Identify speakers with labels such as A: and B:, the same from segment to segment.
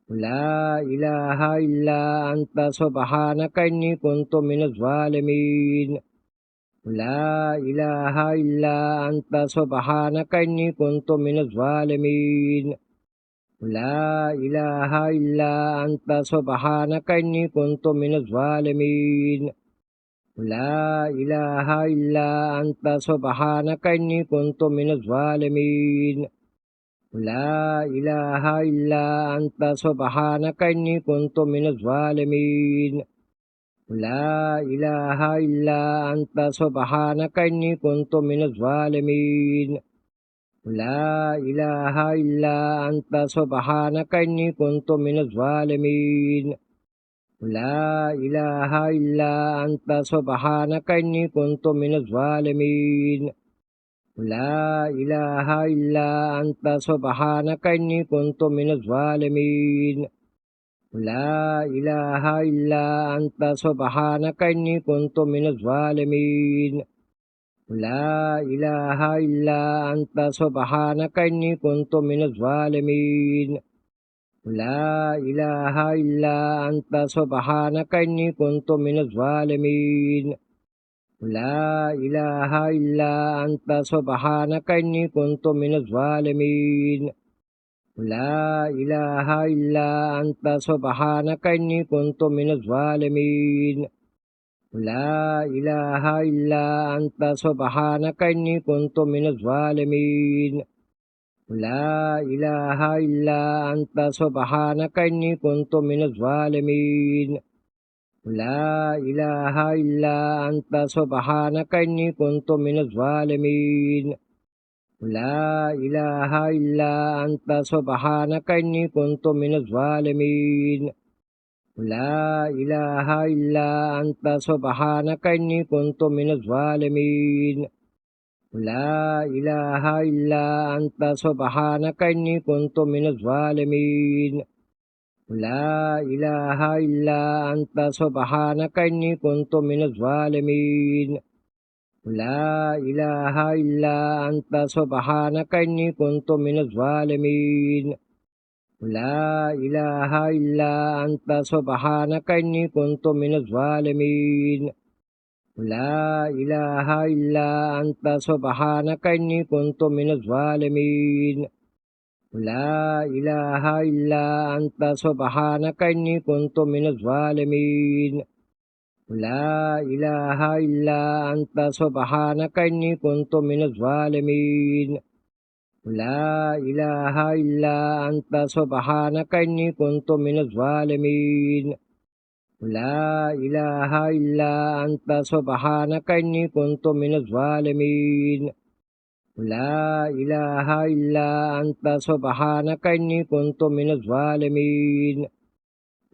A: لا إله إلا أنت سبحانك إني كنت من الظالمين. لا إله إلا أنت سبحانك إني كنت من الظالمين. لا إله إلا أنت سبحانك إني كنت من الظالمين. لا إله إلا أنت سبحانك إني كنت من الظالمين. لا إله إلا أنت سبحانك إني كنت من الظالمين. لا إله إلا أنت سبحانك إني كنت من الظالمين. لا إله إلا أنت سبحانك إني كنت من الظالمين. لا إله إلا أنت سبحانك إني كنت من الظالمين. لا إله إلا أنت سبحانك إني كنت من الظالمين. لا إله إلا أنت سبحانك إني كنت من الظالمين. لا إله إلا أنت سبحانك إني كنت من الظالمين. لا إله إلا أنت سبحانك إني كنت من الظالمين. لا إله إلا أنت سبحانك إني كنت من الظالمين. لا إله إلا أنت سبحانك إني كنت من الظالمين. لا إله إلا أنت سبحانك إني كنت من الظالمين. لا إله إلا أنت سبحانك إني كنت من الظالمين. لا إله إلا أنت سبحانك إني كنت من الظالمين. لا إله إلا أنت سبحانك إني كنت من الظالمين. لا إله إلا أنت سبحانك إني كنت من الظالمين. لا إله إلا أنت سبحانك إني كنت من الظالمين. لا إله إلا أنت سبحانك إني كنت من الظالمين. لا إله إلا أنت سبحانك إني كنت من الظالمين. لا إله إلا أنت سبحانك إني كنت من الظالمين. لا إله إلا أنت سبحانك إني كنت من الظالمين. لا إله إلا أنت سبحانك إني كنت من الظالمين. لا إله إلا أنت سبحانك إني كنت من الظالمين. لا إله إلا أنت سبحانك إني كنت من الظالمين. لا إله إلا أنت سبحانك إني كنت من الظالمين. لا إله إلا أنت سبحانك إني كنت من الظالمين.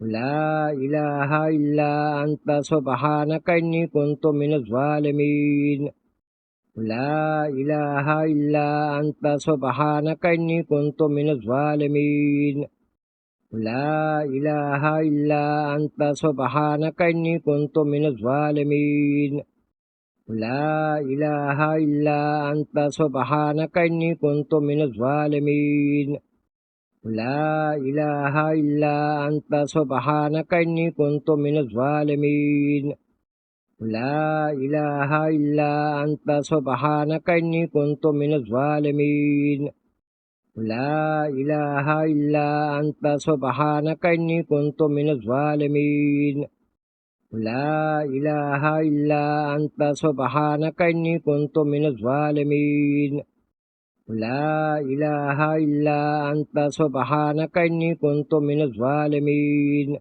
A: لا إله إلا أنت سبحانك إني كنت من الظالمين. لا إله إلا أنت سبحانك إني كنت من الظالمين. لا إله إلا أنت سبحانك إني كنت من الظالمين. لا إله إلا أنت سبحانك إني كنت من الظالمين. لا إله إلا أنت سبحانك إني كنت من الظالمين. لا إله إلا أنت سبحانك إني كنت من الظالمين. لا إله إلا أنت سبحانك إني كنت من الظالمين. لا إله إلا أنت سبحانك إني كنت من الظالمين. لا إله إلا أنت سبحانك إني كنت من الظالمين.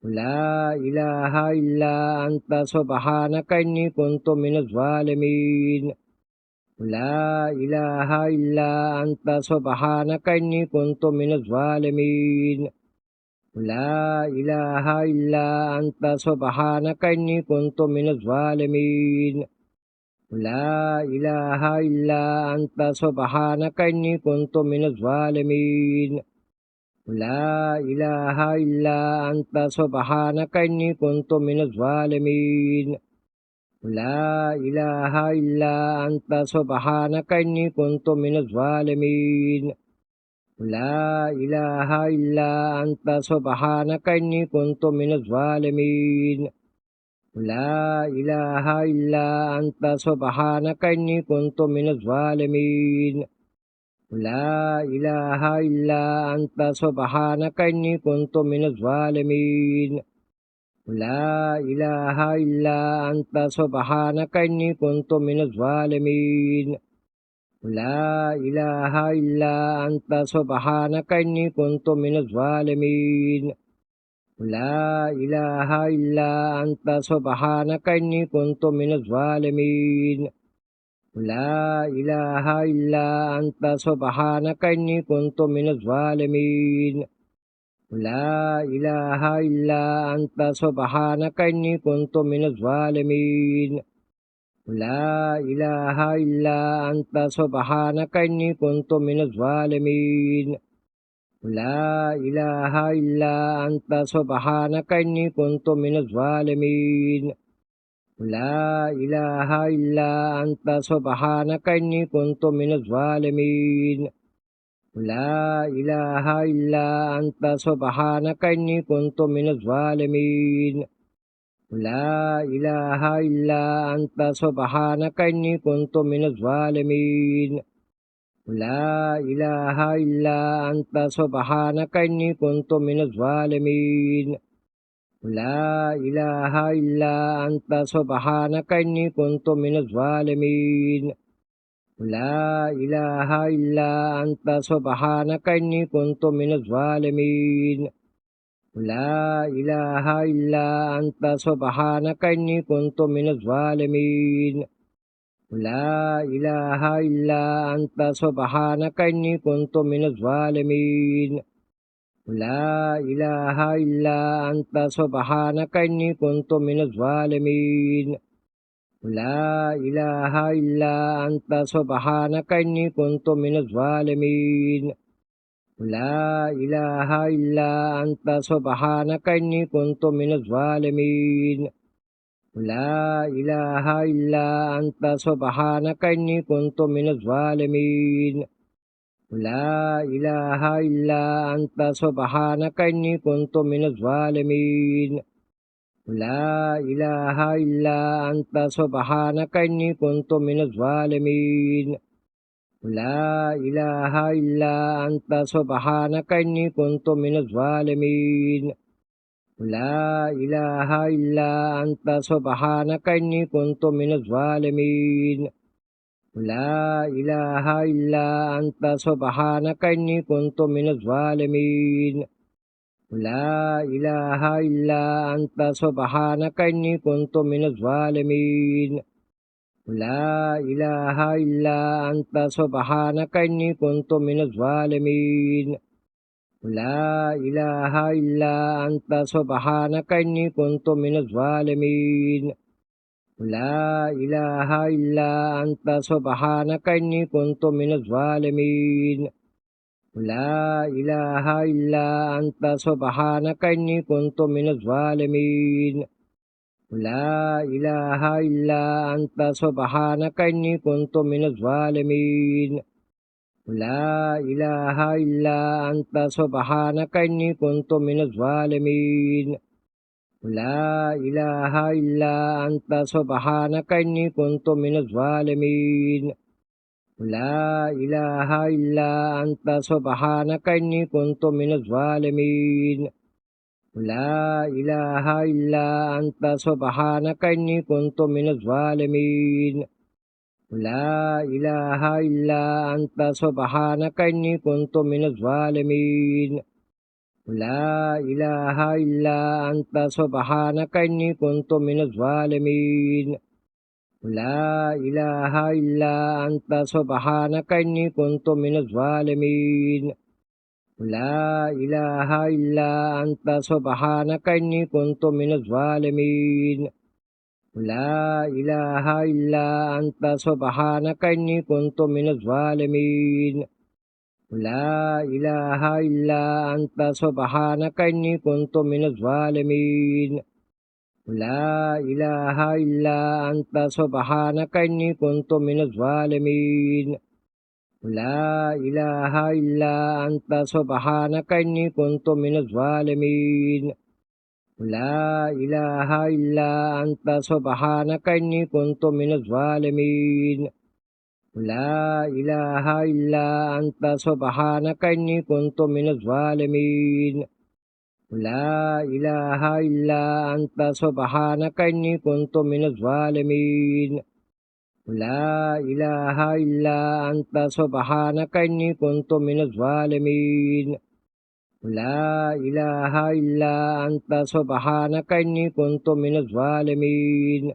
A: لا إله إلا أنت سبحانك إني كنت من الظالمين. لا إله إلا أنت سبحانك إني كنت من الظالمين. لا إله إلا أنت سبحانك إني كنت من الظالمين. لا إله إلا أنت سبحانك إني كنت من الظالمين. لا إله إلا أنت سبحانك إني كنت من الظالمين. لا إله إلا أنت سبحانك إني كنت من الظالمين. لا إله إلا أنت سبحانك إني كنت من الظالمين لا إله إلا أنت سبحانك إني كنت من الظالمين لا إله إلا أنت سبحانك إني كنت من الظالمين لا إله إلا أنت سبحانك إني كنت من الظالمين لا إله إلا أنت سبحانك إني كنت من الظالمين لا إله إلا أنت سبحانك إني كنت من الظالمين لا إله إلا أنت سبحانك إني كنت من الظالمين لا إله إلا أنت سبحانك إني كنت من الظالمين لا إله إلا أنت سبحانك إني كنت من الظالمين لا إله إلا أنت سبحانك إني كنت من الظالمين لا إله إلا أنت سبحانك إني كنت من الظالمين لا إله إلا أنت سبحانك إني كنت من الظالمين لا إله إلا أنت سبحانك إني كنت من الظالمين لا إله إلا أنت سبحانك إني كنت من الظالمين لا إله إلا أنت سبحانك إني كنت من الظالمين لا إله إلا أنت سبحانك إني كنت من الظالمين لا إله إلا أنت سبحانك إني كنت من الظالمين لا إله إلا أنت سبحانك إني كنت من الظالمين لا إله إلا أنت سبحانك إني كنت من الظالمين لا إله إلا أنت سبحانك إني كنت من الظالمين لا إله إلا أنت سبحانك إني كنت من الظالمين لا إله إلا أنت سبحانك إني كنت من الظالمين لا إله إلا أنت سبحانك إني كنت من الظالمين لا إله إلا أنت سبحانك إني كنت من الظالمين لا إله إلا أنت سبحانك إني كنت من الظالمين لا إله إلا أنت سبحانك إني كنت من الظالمين لا إله إلا أنت سبحانك إني كنت من الظالمين لا إله إلا أنت سبحانك إني كنت من الظالمين لا إله إلا أنت سبحانك إني كنت من الظالمين لا إله إلا أنت سبحانك إني كنت من الظالمين لا إله إلا أنت سبحانك إني كنت من الظالمين لا إله إلا أنت سبحانك إني كنت من الظالمين لا إله إلا أنت سبحانك إني كنت من الظالمين لا إله إلا أنت سبحانك إني كنت من الظالمين لا إله إلا أنت سبحانك إني كنت من الظالمين لا إله إلا أنت سبحانك إني كنت من الظالمين لا إله إلا أنت سبحانك إني كنت من الظالمين لا إله إلا أنت سبحانك إني كنت من الظالمين لا إله إلا أنت سبحانك إني كنت من الظالمين لا إله إلا أنت سبحانك إني كنت من الظالمين لا إله إلا أنت سبحانك إني كنت من الظالمين لا إله إلا أنت سبحانك إني كنت من الظالمين لا إله إلا أنت سبحانك إني كنت من الظالمين لا إله إلا أنت سبحانك إني كنت من الظالمين لا إله إلا أنت سبحانك إني كنت من الظالمين لا إله إلا أنت سبحانك إني كنت من الظالمين لا إله إلا أنت سبحانك إني كنت من الظالمين لا إله إلا أنت سبحانك إني كنت من الظالمين لا إله إلا أنت سبحانك إني كنت من الظالمين لا إله إلا أنت سبحانك إني كنت من الظالمين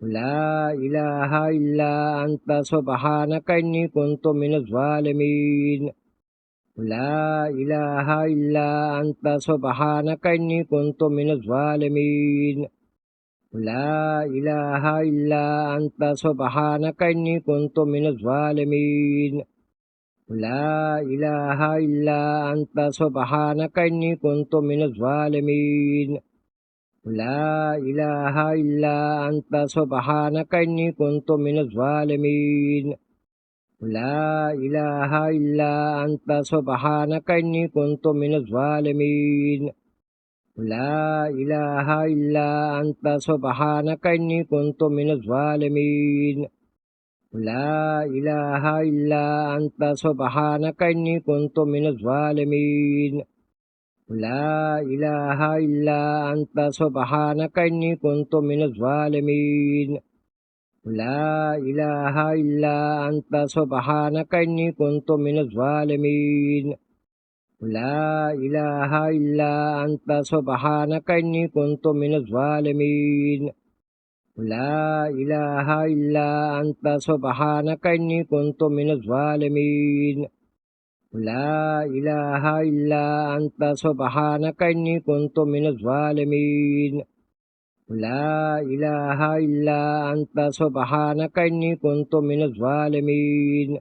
A: لا إله إلا أنت سبحانك إني كنت من الظالمين لا إله إلا أنت سبحانك إني كنت من الظالمين لا إله إلا أنت سبحانك إني كنت من الظالمين لا إله إلا أنت سبحانك إني كنت من الظالمين لا إله إلا أنت سبحانك إني كنت من الظالمين لا إله إلا أنت سبحانك إني كنت من الظالمين لا إله إلا أنت سبحانك إني كنت من الظالمين لا إله إلا أنت سبحانك إني كنت من الظالمين لا إله إلا أنت سبحانك إني كنت من الظالمين لا إله إلا أنت سبحانك إني كنت من الظالمين لا إله إلا أنت سبحانك إني كنت من الظالمين لا إله إلا أنت سبحانك إني كنت من الظالمين لا إله إلا أنت سبحانك إني كنت من الظالمين لا إله إلا أنت سبحانك إني كنت من الظالمين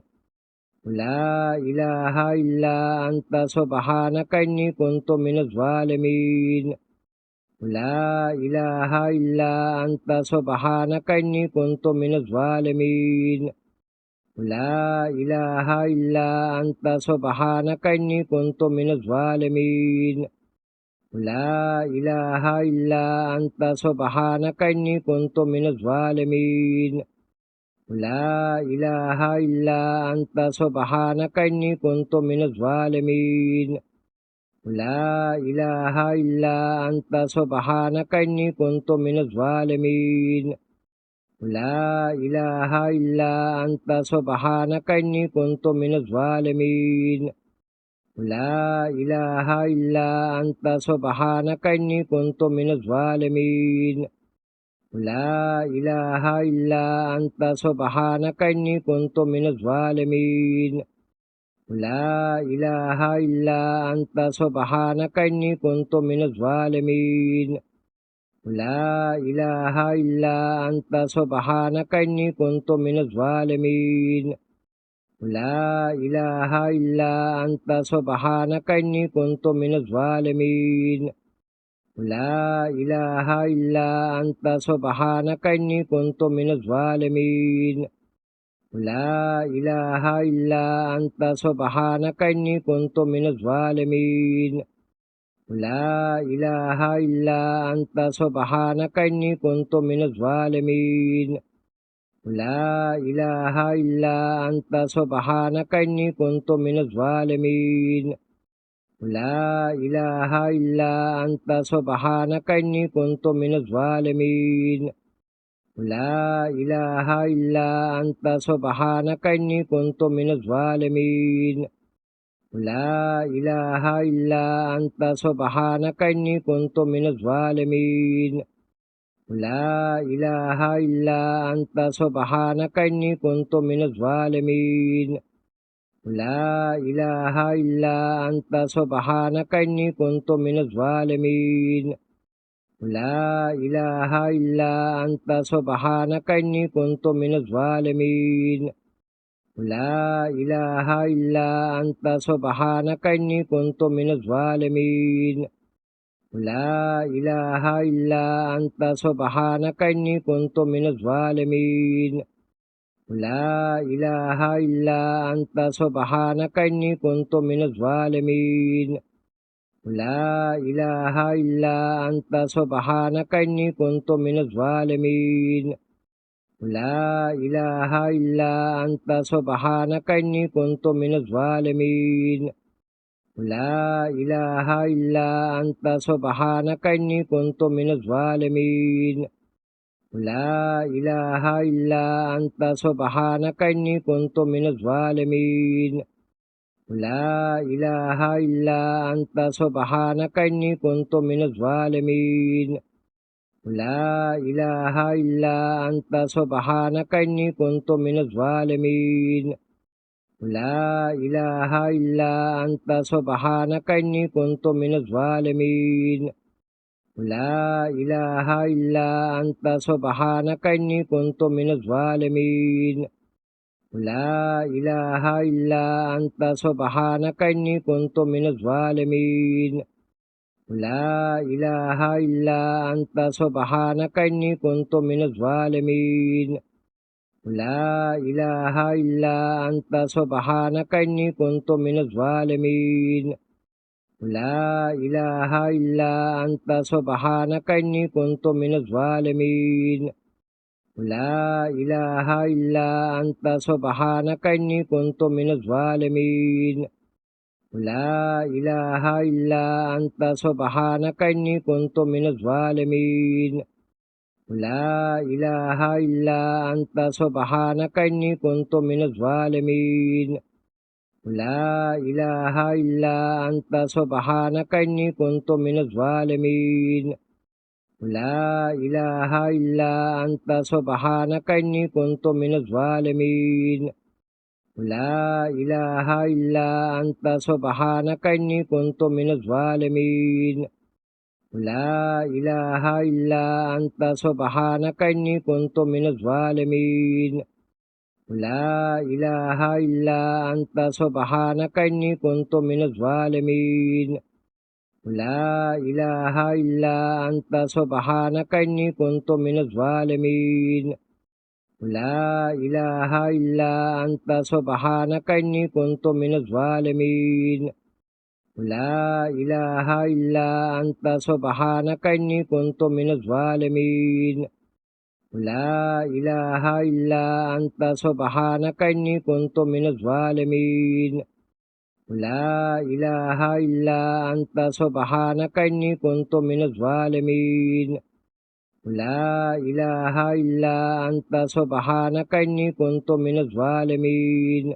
A: لا إله إلا أنت سبحانك إني كنت من الظالمين لا إله إلا أنت سبحانك إني كنت من الظالمين لا إله إلا أنت سبحانك إني كنت من الظالمين لا إله إلا أنت سبحانك إني كنت من الظالمين لا إله إلا أنت سبحانك إني كنت من الظالمين لا إله إلا أنت سبحانك إني كنت من الظالمين لا إله إلا أنت سبحانك إني كنت من الظالمين لا إله إلا أنت سبحانك إني كنت من الظالمين لا إله إلا أنت سبحانك إني كنت من الظالمين لا إله إلا أنت سبحانك إني كنت من الظالمين لا إله إلا أنت سبحانك إني كنت من الظالمين لا إله إلا أنت سبحانك إني كنت من الظالمين لا إله إلا أنت سبحانك إني كنت من الظالمين لا إله إلا أنت سبحانك إني كنت من الظالمين لا إله إلا أنت سبحانك إني كنت من الظالمين لا إله إلا أنت سبحانك إني كنت من الظالمين لا إله إلا أنت سبحانك إني كنت من الظالمين لا إله إلا أنت سبحانك إني كنت من الظالمين لا إله إلا أنت سبحانك إني كنت من الظالمين لا إله إلا أنت سبحانك إني كنت من الظالمين لا إله إلا أنت سبحانك إني كنت من الظالمين لا إله إلا أنت سبحانك إني كنت من الظالمين لا إله إلا أنت سبحانك إني كنت من الظالمين لا إله إلا أنت سبحانك إني كنت من الظالمين لا إله إلا أنت سبحانك إني كنت من الظالمين لا إله إلا أنت سبحانك إني كنت من الظالمين لا إله إلا أنت سبحانك إني كنت من الظالمين لا إله إلا أنت سبحانك إني كنت من الظالمين لا إله إلا أنت سبحانك إني كنت من الظالمين لا إله إلا أنت سبحانك إني كنت من الظالمين لا إله إلا أنت سبحانك إني كنت من الظالمين لا إله إلا أنت سبحانك إني كنت من الظالمين لا إله إلا أنت سبحانك إني كنت من الظالمين لا إله إلا أنت سبحانك إني كنت من الظالمين لا إله إلا أنت سبحانك إني كنت من الظالمين لا إله إلا أنت سبحانك إني كنت من الظالمين لا إله إلا أنت سبحانك إني كنت من الظالمين لا إله إلا أنت سبحانك إني كنت من الظالمين لا إله إلا أنت سبحانك إني كنت من الظالمين لا إله إلا أنت سبحانك إني كنت من الظالمين لا إله إلا أنت سبحانك إني كنت من الظالمين لا إله إلا أنت سبحانك إني كنت من الظالمين لا إله إلا أنت سبحانك إني كنت من الظالمين لا إله إلا أنت سبحانك إني كنت من الظالمين لا إله إلا أنت سبحانك إني كنت من الظالمين لا إله إلا أنت سبحانك إني كنت من الظالمين لا إله إلا أنت سبحانك إني كنت من الظالمين لا إله إلا أنت سبحانك إني كنت من الظالمين لا إله إلا أنت سبحانك إني كنت من الظالمين لا إله إلا أنت سبحانك إني كنت من الظالمين لا إله إلا أنت سبحانك إني كنت من الظالمين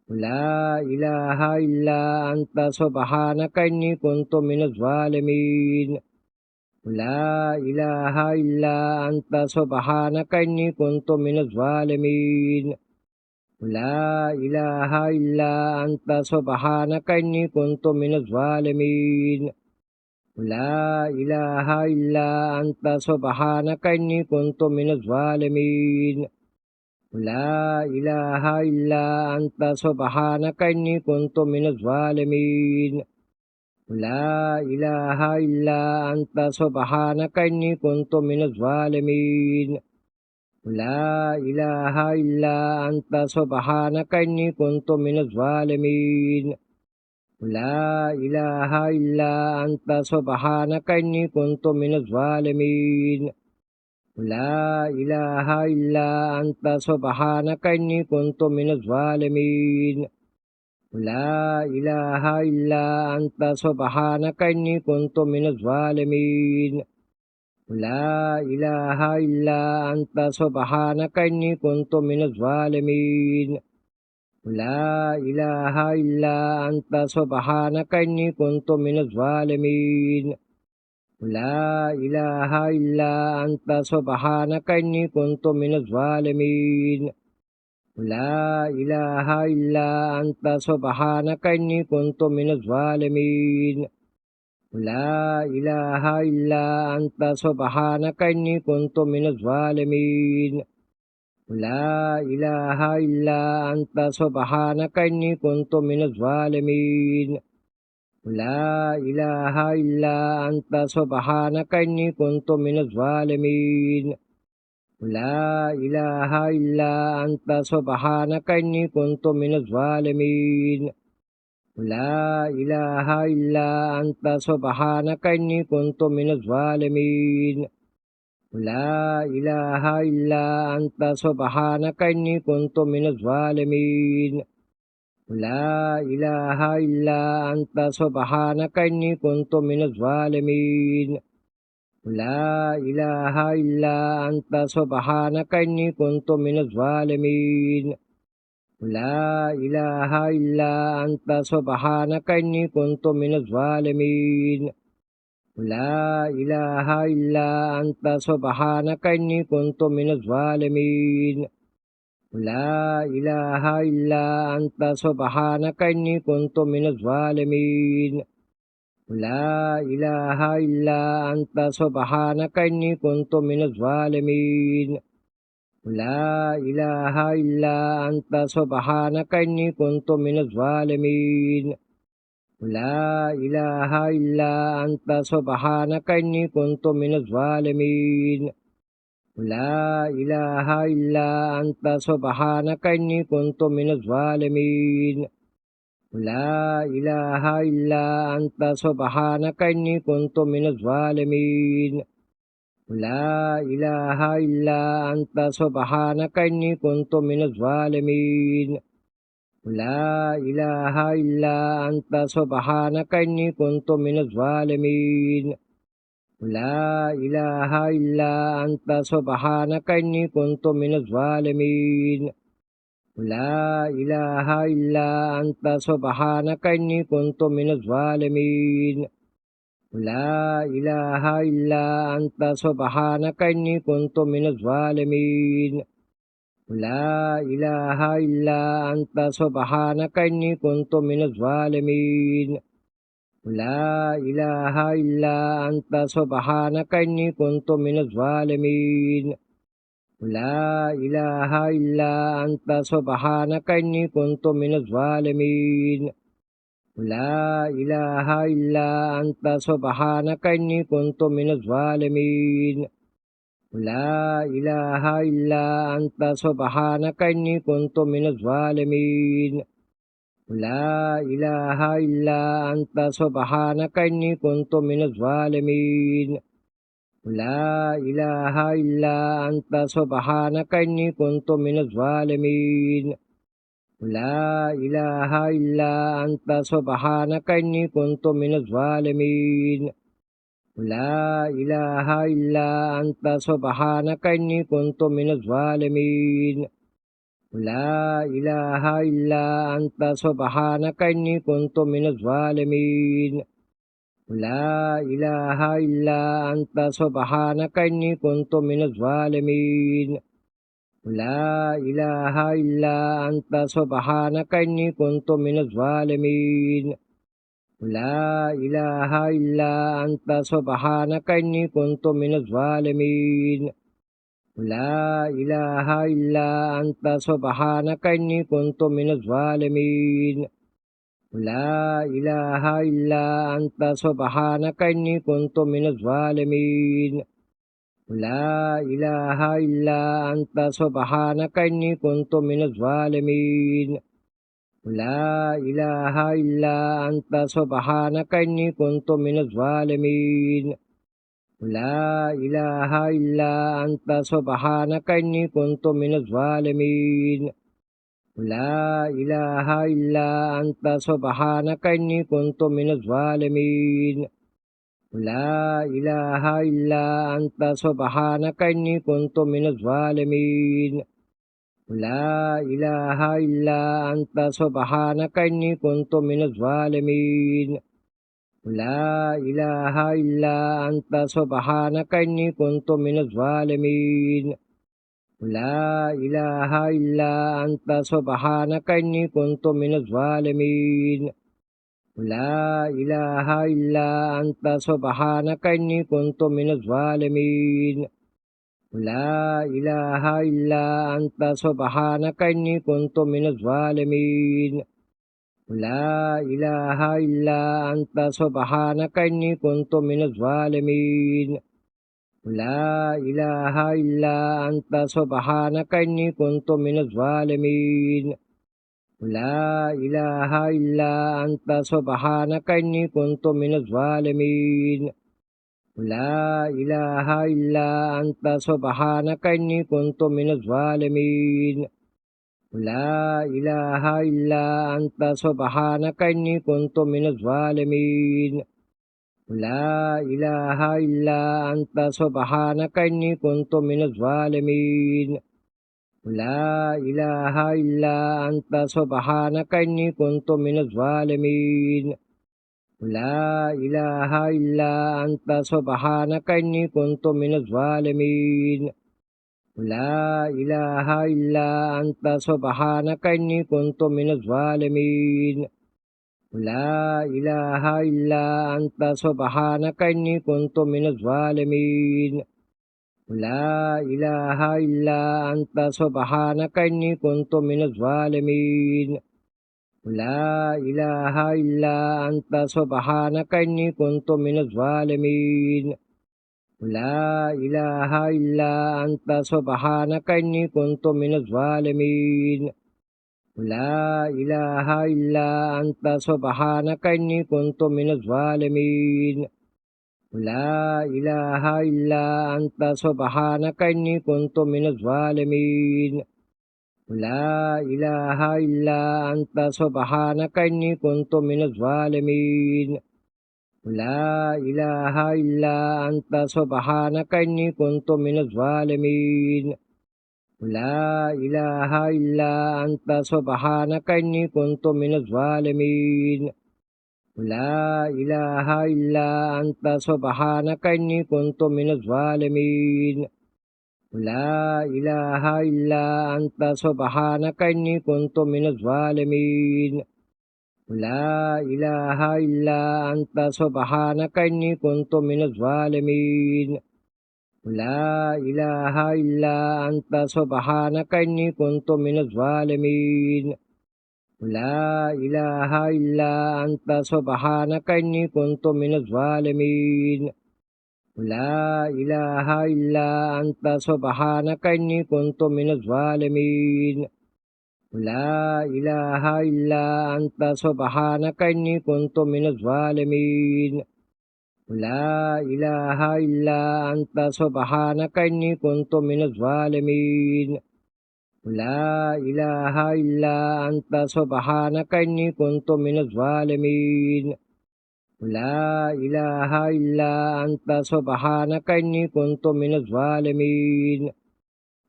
A: لا إله إلا أنت سبحانك إني كنت من الظالمين لا إله إلا أنت سبحانك إني كنت من الظالمين لا إله إلا أنت سبحانك إني كنت من الظالمين لا إله إلا أنت سبحانك إني كنت من الظالمين لا إله إلا أنت سبحانك إني كنت من الظالمين لا إله إلا أنت سبحانك إني كنت من الظالمين لا إله إلا أنت سبحانك إني كنت من الظالمين لا إله إلا أنت سبحانك إني كنت من الظالمين لا إله إلا أنت سبحانك إني كنت من الظالمين لا إله إلا أنت سبحانك إني كنت من الظالمين لا إله إلا أنت سبحانك إني كنت من الظالمين لا إله إلا أنت سبحانك إني كنت من الظالمين لا إله إلا أنت سبحانك إني كنت من الظالمين لا إله إلا أنت سبحانك إني كنت من الظالمين لا إله إلا أنت سبحانك إني كنت من الظالمين لا إله إلا أنت سبحانك إني كنت من الظالمين لا إله إلا أنت سبحانك إني كنت من الظالمين لا إله إلا أنت سبحانك إني كنت من الظالمين لا إله إلا أنت سبحانك إني كنت من الظالمين لا إله إلا أنت سبحانك إني كنت من الظالمين لا إله إلا أنت سبحانك إني كنت من الظالمين لا إله إلا أنت سبحانك إني كنت من الظالمين لا إله إلا أنت سبحانك إني كنت من الظالمين لا إله إلا أنت سبحانك إني كنت من الظالمين لا إله إلا أنت سبحانك إني كنت من الظالمين لا إله إلا أنت سبحانك إني كنت من الظالمين لا إله إلا أنت سبحانك إني كنت من الظالمين لا إله إلا أنت سبحانك إني كنت من الظالمين لا إله إلا أنت سبحانك إني كنت من الظالمين لا إله إلا أنت سبحانك إني كنت من الظالمين لا إله إلا أنت سبحانك إني كنت من الظالمين لا إله إلا أنت سبحانك إني كنت من الظالمين لا إله إلا أنت سبحانك إني كنت من الظالمين لا إله إلا أنت سبحانك إني كنت من الظالمين لا إله إلا أنت سبحانك إني كنت من الظالمين لا إله إلا أنت سبحانك إني كنت من الظالمين لا إله إلا أنت سبحانك إني كنت من الظالمين لا إله إلا أنت سبحانك إني كنت من الظالمين لا إله إلا أنت سبحانك إني كنت من الظالمين لا إله إلا أنت سبحانك إني كنت من الظالمين لا إله إلا أنت سبحانك إني كنت من الظالمين لا إله إلا أنت سبحانك إني كنت من الظالمين لا إله إلا أنت سبحانك إني كنت من الظالمين لا إله إلا أنت سبحانك إني كنت من الظالمين لا إله إلا أنت سبحانك إني كنت من الظالمين لا إله إلا أنت سبحانك إني كنت من الظالمين لا إله إلا أنت سبحانك إني كنت من الظالمين لا إله إلا أنت سبحانك إني كنت من الظالمين لا إله إلا أنت سبحانك إني كنت من الظالمين لا إله إلا أنت سبحانك إني كنت من الظالمين لا إله إلا أنت سبحانك إني كنت من الظالمين لا إله إلا أنت سبحانك إني كنت من الظالمين لا إله إلا أنت سبحانك إني كنت من الظالمين لا إله إلا أنت سبحانك إني كنت من الظالمين لا إله إلا أنت سبحانك إني كنت من الظالمين لا إله إلا أنت سبحانك إني كنت من الظالمين لا إله إلا أنت سبحانك إني كنت من الظالمين لا إله إلا أنت سبحانك إني كنت من الظالمين لا إله إلا أنت سبحانك إني كنت من الظالمين لا إله إلا أنت سبحانك إني كنت من الظالمين لا إله إلا أنت سبحانك إني كنت من الظالمين لا إله إلا أنت سبحانك إني كنت من الظالمين لا إله إلا أنت سبحانك إني كنت من الظالمين لا إله إلا أنت سبحانك إني كنت من الظالمين لا إله إلا أنت سبحانك إني كنت من الظالمين لا إله إلا أنت سبحانك إني كنت من الظالمين لا إله إلا أنت سبحانك إني كنت من الظالمين لا إله إلا أنت سبحانك إني كنت من الظالمين لا إله إلا أنت سبحانك إني كنت من الظالمين لا إله إلا أنت سبحانك إني كنت من الظالمين لا إله إلا أنت سبحانك إني كنت من الظالمين لا إله إلا أنت سبحانك إني كنت من الظالمين لا إله إلا أنت سبحانك إني كنت من الظالمين لا إله إلا أنت سبحانك إني كنت من الظالمين لا إله إلا أنت سبحانك إني كنت من الظالمين لا إله إلا أنت سبحانك إني كنت من الظالمين لا إله إلا أنت سبحانك إني كنت من الظالمين لا إله إلا أنت سبحانك إني كنت من الظالمين لا إله إلا أنت سبحانك إني كنت من الظالمين لا إله إلا أنت سبحانك إني كنت من الظالمين لا إله إلا أنت سبحانك إني كنت من الظالمين لا إله إلا أنت سبحانك إني كنت من الظالمين لا إله إلا أنت سبحانك إني كنت من الظالمين لا إله إلا أنت سبحانك إني كنت من الظالمين لا إله إلا أنت سبحانك إني كنت من الظالمين لا إله إلا أنت سبحانك إني كنت من الظالمين لا إله إلا أنت سبحانك إني كنت من الظالمين لا إله إلا أنت سبحانك إني كنت من الظالمين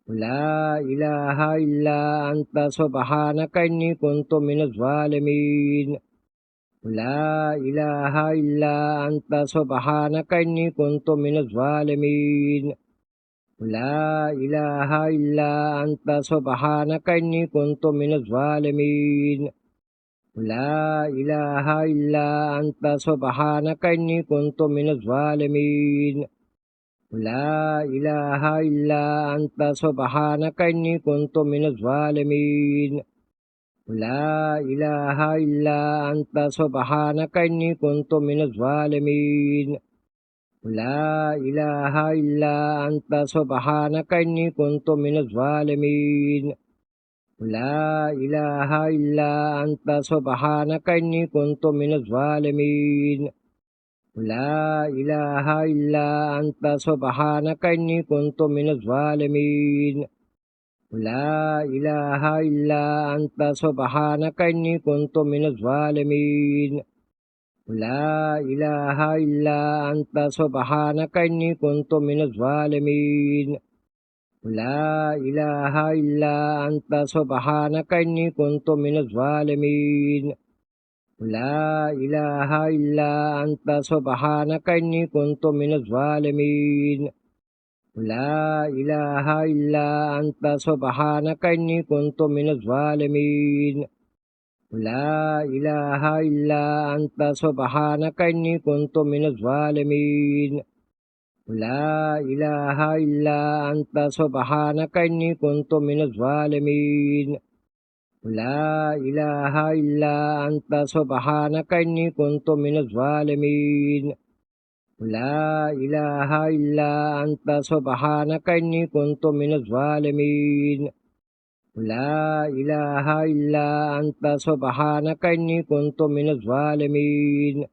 A: لا إله إلا أنت سبحانك إني كنت من الظالمين لا إله إلا أنت سبحانك إني كنت من الظالمين لا إله إلا أنت سبحانك إني كنت من الظالمين لا إله إلا أنت سبحانك إني كنت من الظالمين لا إله إلا أنت سبحانك إني كنت من الظالمين لا إله إلا أنت سبحانك إني كنت من الظالمين لا إله إلا أنت سبحانك إني كنت من الظالمين لا إله إلا أنت سبحانك إني كنت من الظالمين لا إله إلا أنت سبحانك إني كنت من الظالمين لا إله إلا أنت سبحانك إني كنت من الظالمين لا إله إلا أنت سبحانك إني كنت من الظالمين لا إله إلا أنت سبحانك إني كنت من الظالمين لا إله إلا أنت سبحانك إني كنت من الظالمين لا إله إلا أنت سبحانك إني كنت من الظالمين لا إله إلا أنت سبحانك إني كنت من الظالمين لا إله إلا أنت سبحانك إني كنت من الظالمين لا إله إلا أنت سبحانك إني كنت من الظالمين لا إله إلا أنت سبحانك إني كنت من الظالمين لا إله إلا أنت سبحانك إني كنت من الظالمين